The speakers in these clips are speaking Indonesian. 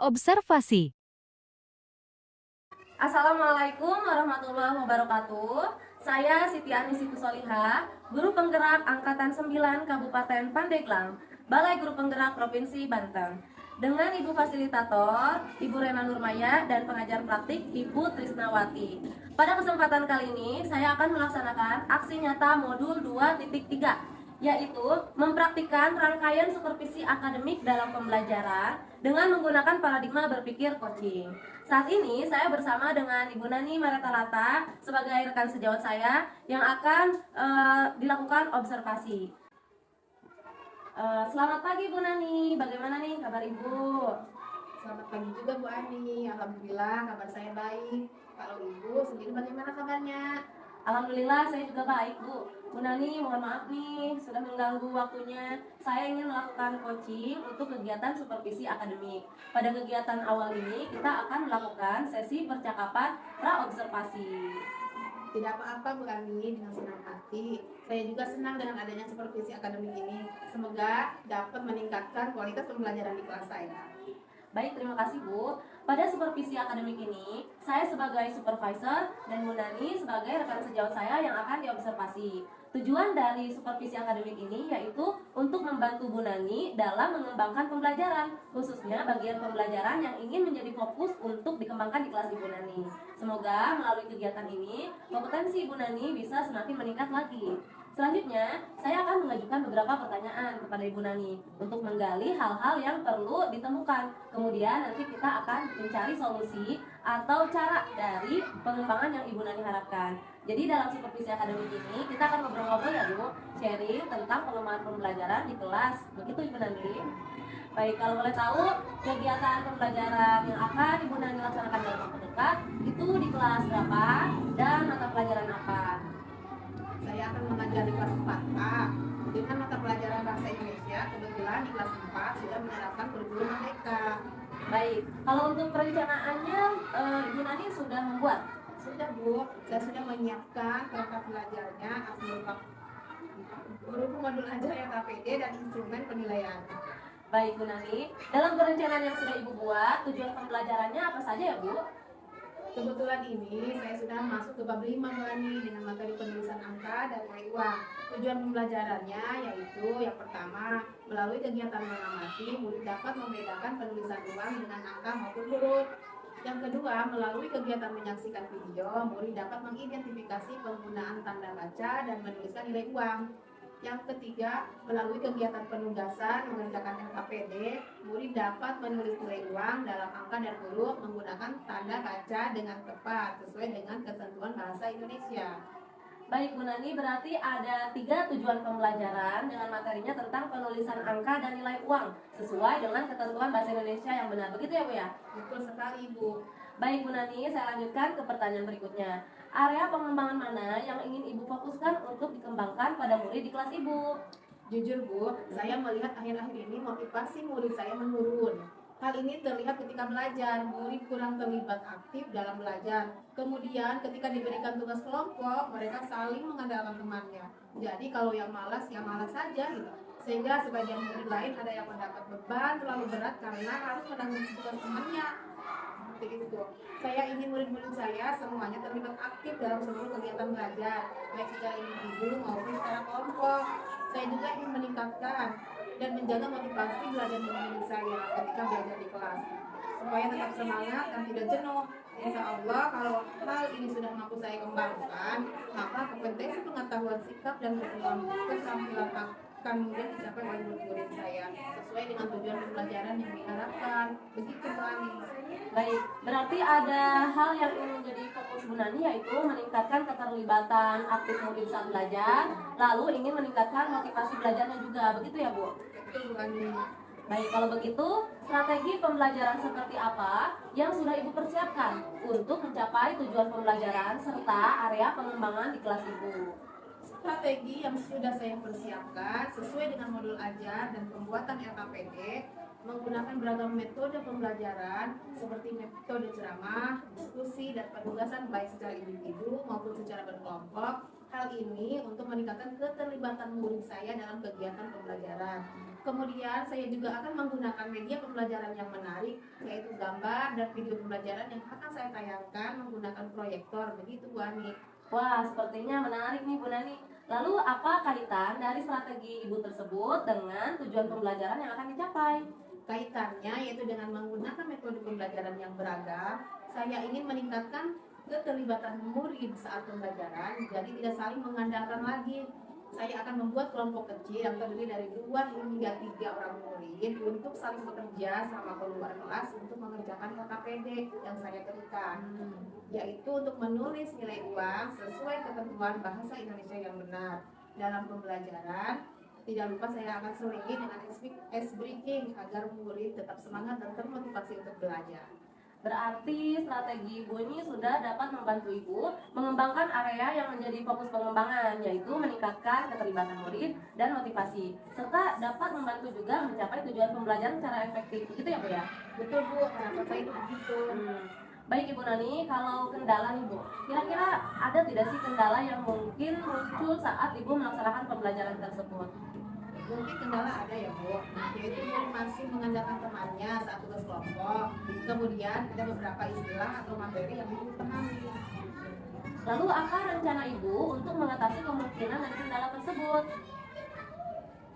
Praobservasi. Assalamualaikum warahmatullahi wabarakatuh. Saya Siti Anisitu Solihah, Guru Penggerak Angkatan 9 Kabupaten Pandeglang, Balai Guru Penggerak Provinsi Banten. Dengan Ibu Fasilitator, Ibu Rena Nurmaya, dan pengajar praktik Ibu Trisnawati. Pada kesempatan kali ini, saya akan melaksanakan aksi nyata modul 2.3, yaitu mempraktikkan rangkaian supervisi akademik dalam pembelajaran dengan menggunakan paradigma berpikir coaching. Saat ini saya bersama dengan Ibu Nani Maretalata sebagai rekan sejawat saya yang akan dilakukan observasi. Selamat pagi Bu Nani, bagaimana nih kabar Ibu? Selamat pagi juga Bu Ani, alhamdulillah kabar saya baik. Kalau Ibu sendiri bagaimana kabarnya? Alhamdulillah saya juga baik Bu. Bu Nani, mohon maaf nih sudah mengganggu waktunya. Saya ingin melakukan coaching untuk kegiatan supervisi akademik. Pada kegiatan awal ini kita akan melakukan sesi percakapan praobservasi. Tidak apa-apa Bu Ani, dengan senang hati. Saya juga senang dengan adanya supervisi akademik ini. Semoga dapat meningkatkan kualitas pembelajaran di kelas saya. Baik, terima kasih Bu. Pada supervisi akademik ini, saya sebagai supervisor dan Bu Nani sebagai rekan sejawat saya yang akan diobservasi. Tujuan dari supervisi akademik ini yaitu untuk membantu Bu Nani dalam mengembangkan pembelajaran, khususnya bagian pembelajaran yang ingin menjadi fokus untuk dikembangkan di kelas Ibu Nani. Semoga melalui kegiatan ini, kompetensi Ibu Nani bisa semakin meningkat lagi. Selanjutnya, saya akan mengajukan beberapa pertanyaan kepada Ibu Nani untuk menggali hal-hal yang perlu ditemukan. Kemudian nanti kita akan mencari solusi atau cara dari pengembangan yang Ibu Nani harapkan. Jadi dalam supervisi akademik ini kita akan ngobrol-ngobrol ya Bu, sharing tentang pengembangan pembelajaran di kelas. Begitu Ibu Nani. Baik, kalau boleh tahu kegiatan pembelajaran yang akan Ibu Nani laksanakan dalam waktu dekat itu di kelas berapa dan mata pelajaran apa? Saya akan mengajar di kelas 4A dengan mata pelajaran bahasa Indonesia. Kebetulan di kelas 4 sudah menerapkan kurikulum Merdeka. Baik, kalau untuk perencanaannya Ibu Nani sudah membuat? Sudah Bu, saya sudah menyiapkan perangkat belajarnya berupa modul ajar yang KPD dan instrumen penilaian. Baik Bu Nani, dalam perencanaan yang sudah Ibu buat, tujuan pembelajarannya apa saja ya Bu? Kebetulan ini saya sudah masuk ke bab 5 Bu Ani dengan materi penulisan angka dan nilai uang. Tujuan pembelajarannya yaitu yang pertama, melalui kegiatan mengamati, murid dapat membedakan penulisan uang dengan angka maupun huruf. Yang kedua, melalui kegiatan menyaksikan video, murid dapat mengidentifikasi penggunaan tanda baca dan menuliskan nilai uang. Yang ketiga, melalui kegiatan penugasan mengerjakan LKPD, murid dapat menulis nilai uang dalam angka dan huruf menggunakan tanda baca dengan tepat sesuai dengan ketentuan bahasa Indonesia. Baik Bu Nani, berarti ada 3 tujuan pembelajaran dengan materinya tentang penulisan angka dan nilai uang sesuai dengan ketentuan bahasa Indonesia yang benar. Begitu ya Bu ya? Betul sekali Bu. Baik Bu Nani, saya lanjutkan ke pertanyaan berikutnya. Area pengembangan mana yang ingin Ibu fokuskan untuk dikembangkan pada murid di kelas Ibu? Jujur Bu, saya melihat akhir-akhir ini motivasi murid saya menurun. Hal ini terlihat ketika belajar, murid kurang terlibat aktif dalam belajar. Kemudian ketika diberikan tugas kelompok, mereka saling mengandalkan temannya. Jadi kalau yang malas, ya malas saja gitu. Sehingga sebagian murid lain ada yang mendapat beban terlalu berat karena harus menanggung tugas temannya. Seperti itu. Saya ingin murid-murid saya semuanya terlibat aktif dalam seluruh kegiatan belajar, baik secara individu maupun secara kelompok. Saya juga ingin meningkatkan dan menjaga motivasi belajar murid saya ketika belajar di kelas, supaya tetap semangat dan tidak jenuh. Insya Allah kalau hal ini sudah mampu saya kembangkan, maka kompetensi pengetahuan sikap dan keterampilan akan kemudian dicapai oleh murid-murid saya sesuai dengan tujuan pembelajaran yang diharapkan. Begitu Pak Ani. Baik, berarti ada hal yang ingin menjadi fokus Bu Nani yaitu meningkatkan keterlibatan aktif murid saat belajar, lalu ingin meningkatkan motivasi belajarnya juga, begitu ya Bu? Betul Bu Ani. Baik, kalau begitu strategi pembelajaran seperti apa yang sudah Ibu persiapkan untuk mencapai tujuan pembelajaran serta area pengembangan di kelas Ibu? Strategi yang sudah saya persiapkan sesuai dengan modul ajar dan pembuatan LKPD menggunakan beragam metode pembelajaran seperti metode ceramah, diskusi, dan penugasan baik secara individu maupun secara berkelompok. Hal ini untuk meningkatkan keterlibatan murid saya dalam kegiatan pembelajaran. Kemudian saya juga akan menggunakan media pembelajaran yang menarik, yaitu gambar dan video pembelajaran yang akan saya tayangkan menggunakan proyektor. Begitu Bu Ani. Wah, sepertinya menarik nih Bu Nani. Lalu apa kaitan dari strategi Ibu tersebut dengan tujuan pembelajaran yang akan dicapai? Kaitannya yaitu dengan menggunakan metode pembelajaran yang beragam, saya ingin meningkatkan keterlibatan murid saat pembelajaran, jadi tidak saling mengandalkan lagi. Saya akan membuat kelompok kecil yang terdiri dari 2 hingga 3 orang murid untuk saling bekerja selama keluar kelas untuk mengerjakan KKPD yang saya berikan, yaitu untuk menulis nilai uang sesuai ketentuan bahasa Indonesia yang benar. Dalam pembelajaran, tidak lupa saya akan selingi dengan ice breaking agar murid tetap semangat dan termotivasi untuk belajar. Berarti strategi Ibu ini sudah dapat membantu Ibu mengembangkan area yang menjadi fokus pengembangan, yaitu meningkatkan keterlibatan murid dan motivasi, serta dapat membantu juga mencapai tujuan pembelajaran secara efektif. Begitu ya Bu ya? Betul Bu, kenapa saya itu begitu? Baik Ibu Nani, kalau kendala nih Bu, kira-kira ada tidak sih kendala yang mungkin muncul saat Ibu melaksanakan pembelajaran tersebut? Mungkin kendala ada ya Bu, yaitu murid masih mengandalkan temannya saat tugas kelompok. Kemudian ada beberapa istilah atau materi yang belum dipahami. Lalu apa rencana Ibu untuk mengatasi kemungkinan dan kendala tersebut?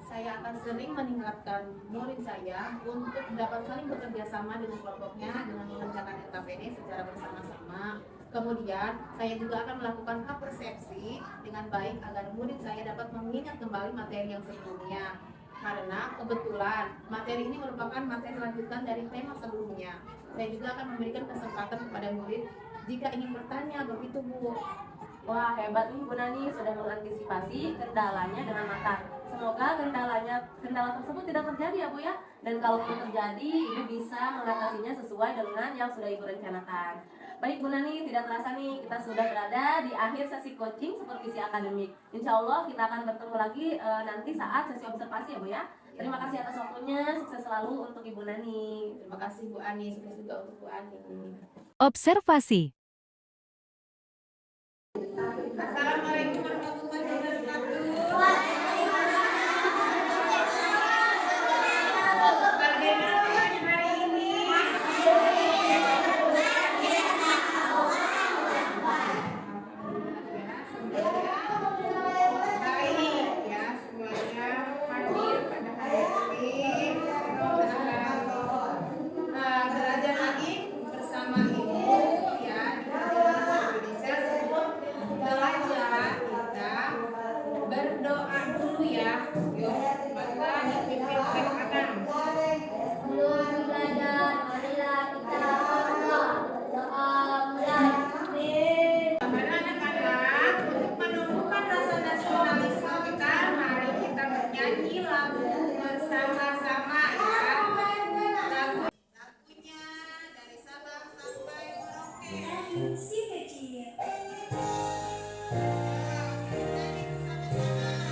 Saya akan sering mengingatkan murid saya untuk dapat saling bekerja sama dengan kelompoknya dengan mengerjakan LKPD secara bersama-sama. Kemudian saya juga akan melakukan persepsi dengan baik agar murid saya dapat mengingat kembali materi yang sebelumnya. Karena kebetulan materi ini merupakan materi lanjutan dari tema sebelumnya. Saya juga akan memberikan kesempatan kepada murid jika ingin bertanya, begitu Bu. Wah, hebat nih Bu Nani sudah mengantisipasi kendalanya dengan matang. Semoga kendala tersebut tidak terjadi ya Bu ya. Dan kalau terjadi, Ibu bisa mengatasinya sesuai dengan yang sudah Ibu rencanakan. Baik Bu Nani, tidak terasa nih kita sudah berada di akhir sesi coaching supervisi akademik. Insya Allah kita akan bertemu lagi nanti saat sesi observasi ya Bu ya. Terima kasih atas waktunya, sukses selalu untuk Ibu Nani. Terima kasih Bu Ani, sukses juga untuk Bu Ani. Observasi. Assalamualaikum warahmatullahi wabarakatuh. Bagaimana hari ini? Baik ya, semuanya hadir pada hari ini. Belajar lagi bersama Ibu ya di Bahasa Indonesia sebelum belajar kita berdoa dulu ya. Yuk, maka dipimpin oleh kanan. Sebelum belajar, marilah kita berdoa mulai. Bagaimana anak-anak, untuk menumbuhkan rasa nasionalisme kita, mari kita bernyanyi lagu bersama-sama ya. Lagunya dari Sabang sampai Merauke. Si kecil. Kita nyanyi bersama-sama.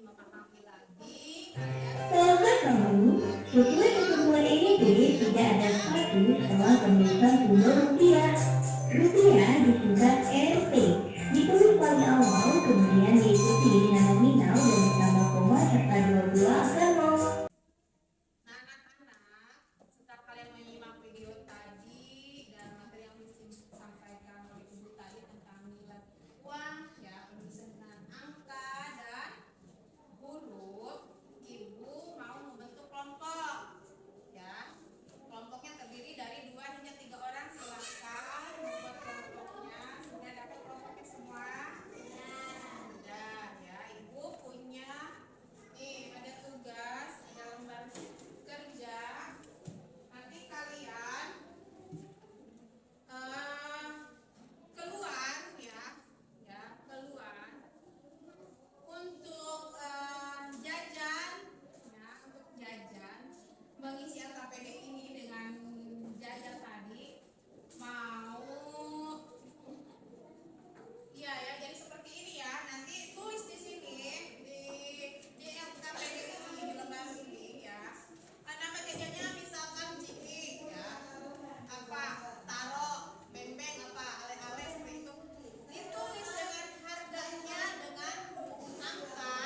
memahami lagi. Tahukah kamu, sesuai ketentuan EDP tidak ada satu setelah penulisan sumber rupiah. Rupiah disingkat RP, ditulis paling awal, kemudian diikuti dengan nominal dan ditambah koma serta dua angka nol. Nah, anak-anak, setelah kalian menyimak video tadi dan materi yang disampaikan oleh ibu tadi tentang nilai uang, ya, penyusunan angka dan huruf, ibu mau membentuk kelompok, ya. Kelompoknya terdiri dari 2 hingga 3 orang. Silakan membuat kelompoknya. Sudah dapat kelompoknya semua? Sudah, ya. Ibu punya nih, ada tugas, ada lembar kerja. Nanti kalian keluar, ya, keluar untuk jajan, ya, untuk jajan, mengisi AKPD ini dengan jajan tadi. Mau, iya ya, jadi seperti ini ya. Nanti tulis di sini di AKPD ini, di lembar ini ya. Nama jajannya misalkan jiki, ya. Apa? Taro, beng-beng, apa? Ale-ale seperti itu. Ditulis dengan harganya dengan angka,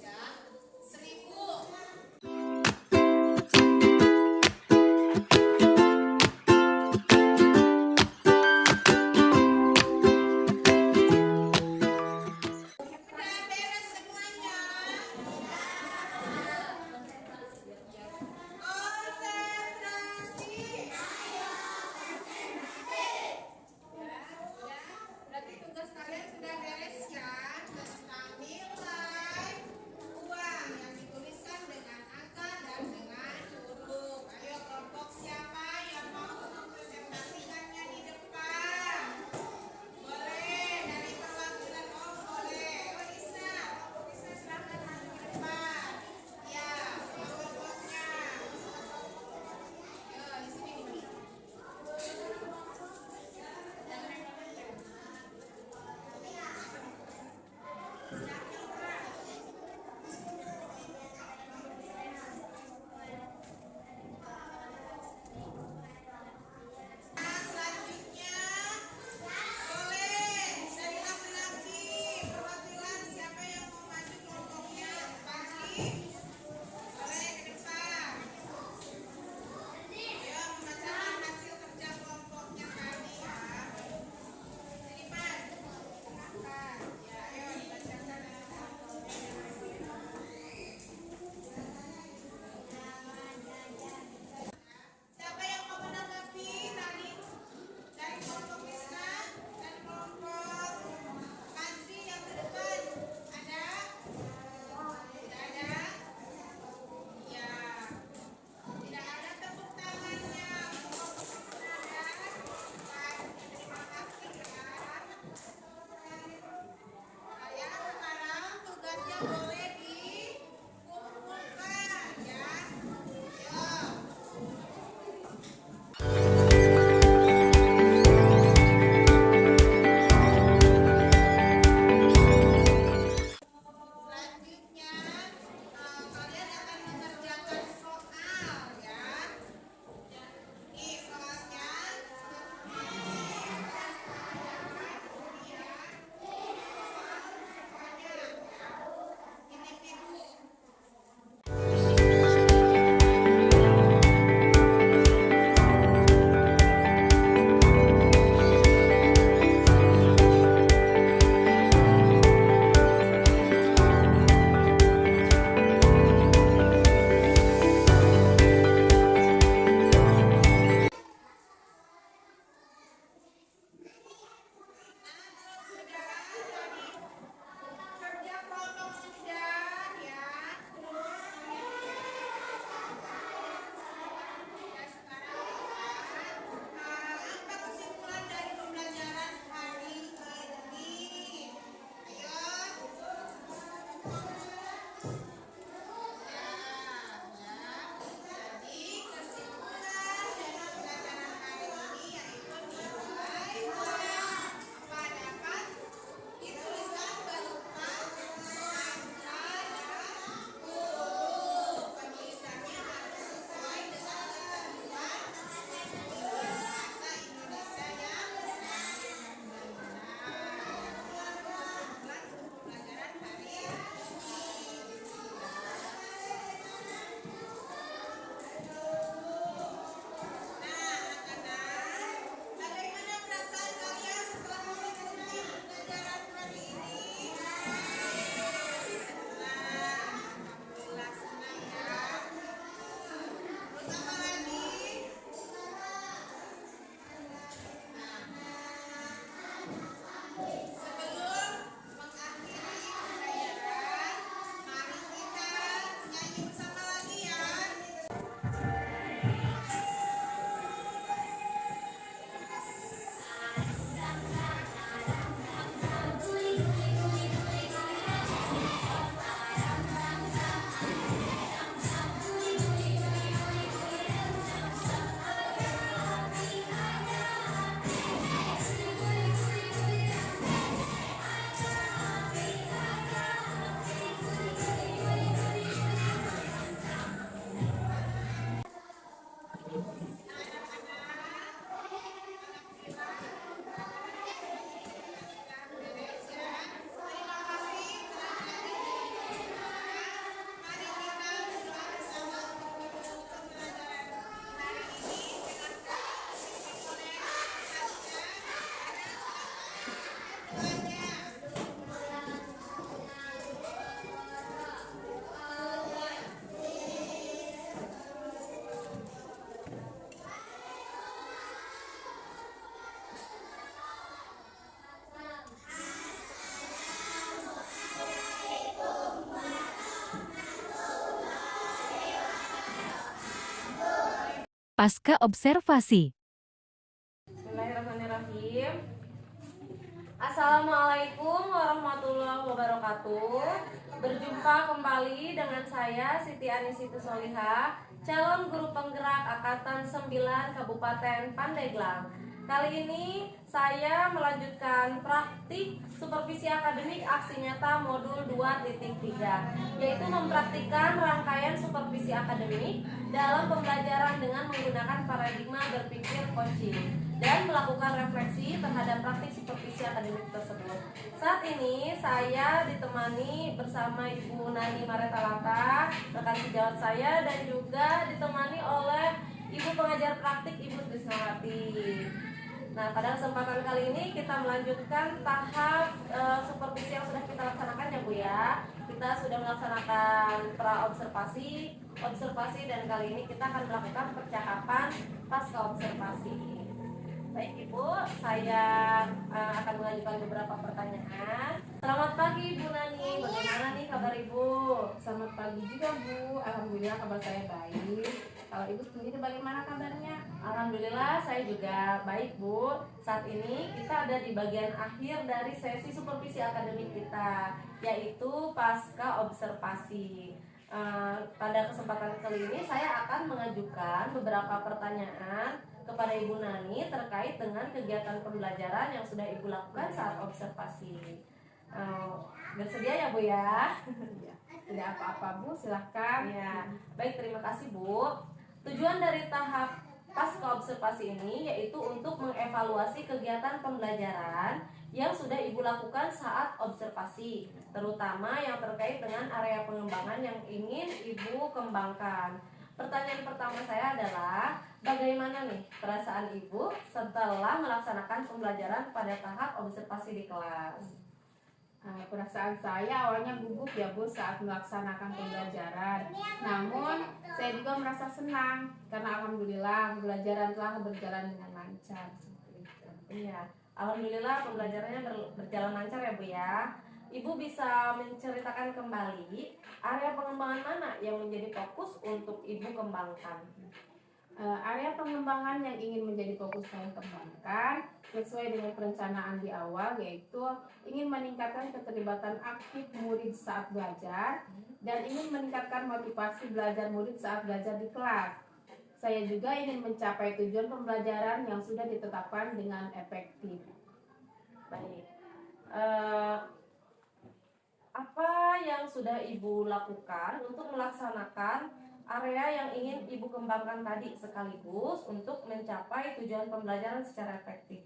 ya, 1.000. Udah beres semuanya. Konsentrasi. Ya, berarti tugas kalian sudah beres kan tentang nilai uang yang dituliskan dengan angka dan dengan huruf. Ayo kelompok siapa yang mau mempresentasikannya di depan? Boleh, dari perwakilan Om boleh. Oh Isna, kelompok Isna silahkan maju ke depan. Ya, kelompoknya. Yo, di sini nih. Nah, selanjutnya boleh dari laki-laki perwakilan siapa yang mau maju kelompoknya pagi boleh ke depan. Ayo membacakan hasil kerja kelompoknya tadi ya. Sini Pan, silahkan. Ya, ayo dibacakan hasil kelompoknya. Siapa yang mau menanggapi tadi dari kelompok Isna dan kelompok Kansi yang ke depan? Ada? Tidak ada? Pasca observasi. Bismillahirrahmanirrahim. Assalamualaikum warahmatullahi wabarakatuh. Berjumpa kembali dengan saya Siti Anisiti Solihah, calon guru penggerak Angkatan 9 Kabupaten Pandeglang. Kali ini saya melanjutkan praktik supervisi akademik aksi nyata modul 2.3, yaitu mempraktikkan rangkaian supervisi akademik dalam pembelajaran dengan menggunakan paradigma berpikir coaching dan melakukan refleksi terhadap praktik supervisi akademik tersebut. Saat ini saya ditemani bersama Ibu Nani Maretalata, rekan sejawat saya, dan juga ditemani oleh Ibu pengajar praktik Ibu Trisnawati. Nah, pada kesempatan kali ini kita melanjutkan tahap supervisi yang sudah kita laksanakan ya Bu ya. Kita sudah melaksanakan pra-observasi, observasi, dan kali ini kita akan melakukan percakapan pasca observasi. Baik Ibu, saya akan melanjutkan beberapa pertanyaan. Selamat pagi Bu Nani, bagaimana nih kabar Ibu? Selamat pagi juga Bu, alhamdulillah kabar saya baik. Kalau Ibu sendiri bagaimana kabarnya? Alhamdulillah saya juga baik Bu. Saat ini kita ada di bagian akhir dari sesi supervisi akademik kita, yaitu pasca observasi. Pada kesempatan kali ini saya akan mengajukan beberapa pertanyaan kepada Ibu Nani terkait dengan kegiatan pembelajaran yang sudah Ibu lakukan saat observasi. Bersedia ya Bu ya? Tidak apa-apa Bu, silahkan. Ya, baik, terima kasih Bu. Tujuan dari tahap pasca observasi ini yaitu untuk mengevaluasi kegiatan pembelajaran yang sudah Ibu lakukan saat observasi, terutama yang terkait dengan area pengembangan yang ingin Ibu kembangkan. Pertanyaan pertama saya adalah, bagaimana nih perasaan Ibu setelah melaksanakan pembelajaran pada tahap observasi di kelas? Perasaan saya awalnya gugup ya Bu saat melaksanakan pembelajaran. Namun saya juga merasa senang karena alhamdulillah pembelajaran telah berjalan dengan lancar. Iya, alhamdulillah pembelajarannya berjalan lancar ya Bu ya. Ibu bisa menceritakan kembali area pengembangan mana yang menjadi fokus untuk Ibu kembangkan? Area pengembangan yang ingin menjadi fokus saya kembangkan sesuai dengan perencanaan di awal, yaitu ingin meningkatkan keterlibatan aktif murid saat belajar dan ingin meningkatkan motivasi belajar murid saat belajar di kelas. Saya juga ingin mencapai tujuan pembelajaran yang sudah ditetapkan dengan efektif. Baik, apa yang sudah Ibu lakukan untuk melaksanakan area yang ingin Ibu kembangkan tadi sekaligus untuk mencapai tujuan pembelajaran secara efektif?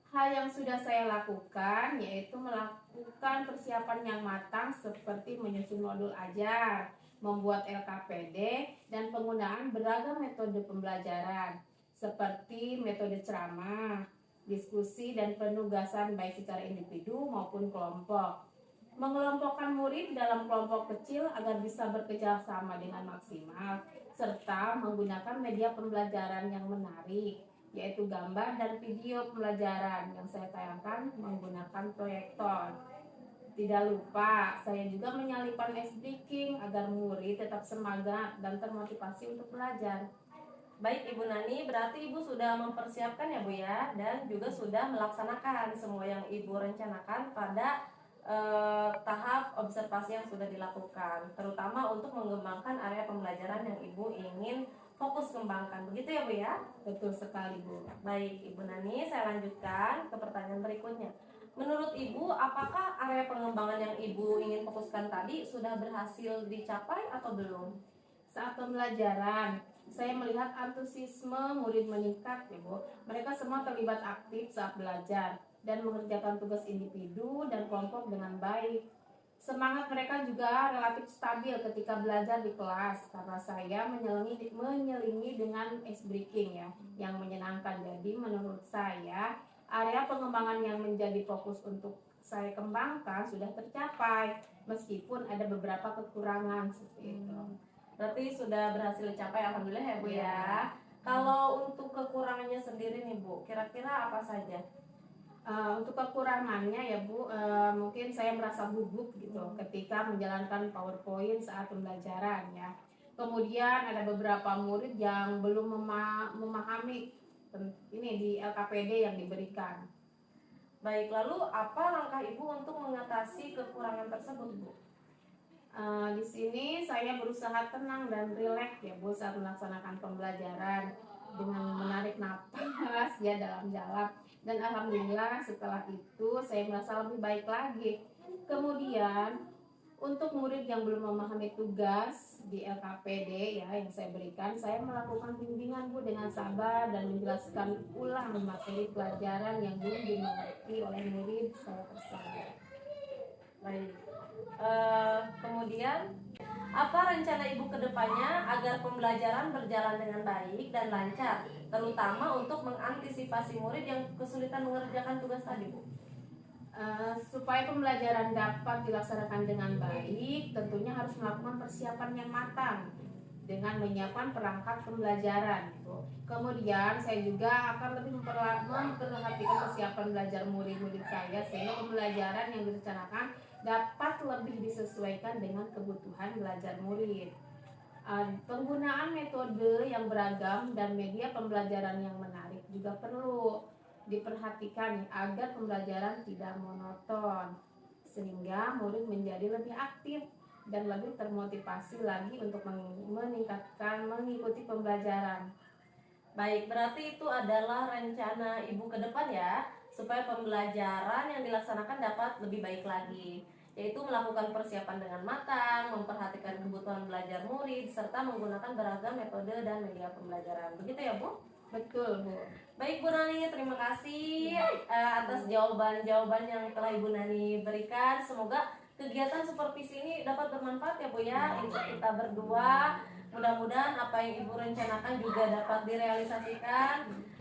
Hal yang sudah saya lakukan yaitu melakukan persiapan yang matang seperti menyusun modul ajar, membuat LKPD, dan penggunaan beragam metode pembelajaran seperti metode ceramah, diskusi, dan penugasan baik secara individu maupun kelompok. Mengelompokkan murid dalam kelompok kecil agar bisa bekerja sama dengan maksimal, serta menggunakan media pembelajaran yang menarik, yaitu gambar dan video pembelajaran yang saya tayangkan menggunakan proyektor. Tidak lupa, saya juga menyelipkan ice breaking agar murid tetap semangat dan termotivasi untuk belajar. Baik Ibu Nani, berarti Ibu sudah mempersiapkan ya Bu ya, dan juga sudah melaksanakan semua yang Ibu rencanakan pada tahap observasi yang sudah dilakukan, terutama untuk mengembangkan area pembelajaran yang Ibu ingin fokus kembangkan. Begitu ya Bu ya? Betul sekali Bu. Baik Ibu Nani, saya lanjutkan ke pertanyaan berikutnya. Menurut Ibu, apakah area pengembangan yang Ibu ingin fokuskan tadi sudah berhasil dicapai atau belum? Saat pembelajaran, saya melihat antusiasme murid meningkat ya Bu. Mereka semua terlibat aktif saat belajar dan mengerjakan tugas individu dan kelompok dengan baik. Semangat mereka juga relatif stabil ketika belajar di kelas karena saya menyelingi dengan ice breaking ya, yang menyenangkan. Jadi menurut saya area pengembangan yang menjadi fokus untuk saya kembangkan sudah tercapai meskipun ada beberapa kekurangan seperti itu. Berarti sudah berhasil dicapai, alhamdulillah ya Bu ya. Kalau untuk kekurangannya sendiri nih Bu, kira-kira apa saja? Untuk kekurangannya ya Bu, mungkin saya merasa gugup gitu ketika menjalankan PowerPoint saat pembelajaran ya. Kemudian ada beberapa murid yang belum memahami ini di LKPD yang diberikan. Baik, lalu apa langkah Ibu untuk mengatasi kekurangan tersebut, Bu? Di sini saya berusaha tenang dan rileks ya Bu saat melaksanakan pembelajaran dengan menarik napas ya dalam-dalam, dan alhamdulillah setelah itu saya merasa lebih baik lagi. Kemudian untuk murid yang belum memahami tugas di LKPD ya yang saya berikan, saya melakukan bimbingan Bu dengan sabar dan menjelaskan ulang materi pelajaran yang belum dimengerti oleh murid saya tersebut. Baik. Kemudian apa rencana Ibu ke depannya agar pembelajaran berjalan dengan baik dan lancar, terutama untuk mengantisipasi murid yang kesulitan mengerjakan tugas tadi, Bu? Supaya pembelajaran dapat dilaksanakan dengan baik, tentunya harus melakukan persiapan yang matang dengan menyiapkan perangkat pembelajaran. Kemudian saya juga akan lebih memperhatikan persiapan belajar murid-murid saya sehingga pembelajaran yang direncanakan dapat lebih disesuaikan dengan kebutuhan belajar murid. Penggunaan metode yang beragam dan media pembelajaran yang menarik juga perlu diperhatikan agar pembelajaran tidak monoton sehingga murid menjadi lebih aktif dan lebih termotivasi lagi untuk meningkatkan mengikuti pembelajaran. Baik, berarti itu adalah rencana Ibu ke depan ya, supaya pembelajaran yang dilaksanakan dapat lebih baik lagi, yaitu melakukan persiapan dengan matang, memperhatikan kebutuhan belajar murid, serta menggunakan beragam metode dan media pembelajaran. Begitu ya, Bu? Betul Bu. Baik Bu Nani, terima kasih atas jawaban-jawaban yang telah Ibu Nani berikan. Semoga kegiatan supervisi ini dapat bermanfaat ya Bu ya untuk kita berdua. Mudah-mudahan apa yang Ibu rencanakan juga dapat direalisasikan.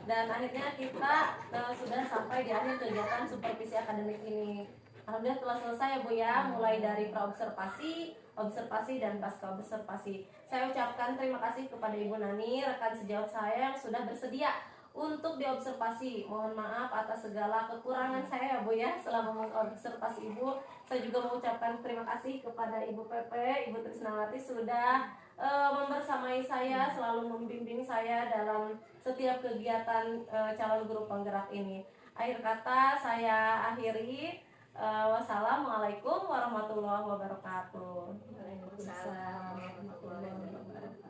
Dan akhirnya kita sudah sampai di akhir kegiatan supervisi akademik ini. Alhamdulillah telah selesai ya Bu ya, mulai dari praobservasi, observasi, dan pasca observasi. Saya ucapkan terima kasih kepada Ibu Nani, rekan sejawat saya yang sudah bersedia untuk diobservasi. Mohon maaf atas segala kekurangan saya ya Bu ya selama mengobservasi Ibu. Saya juga mengucapkan terima kasih kepada Ibu Pepe, Ibu Trisnawati sudah membersamai saya, selalu membimbing saya dalam setiap kegiatan calon guru penggerak ini. Akhir kata saya akhiri. Wassalamualaikum warahmatullahi wabarakatuh. Waalaikumsalam warahmatullahi wabarakatuh.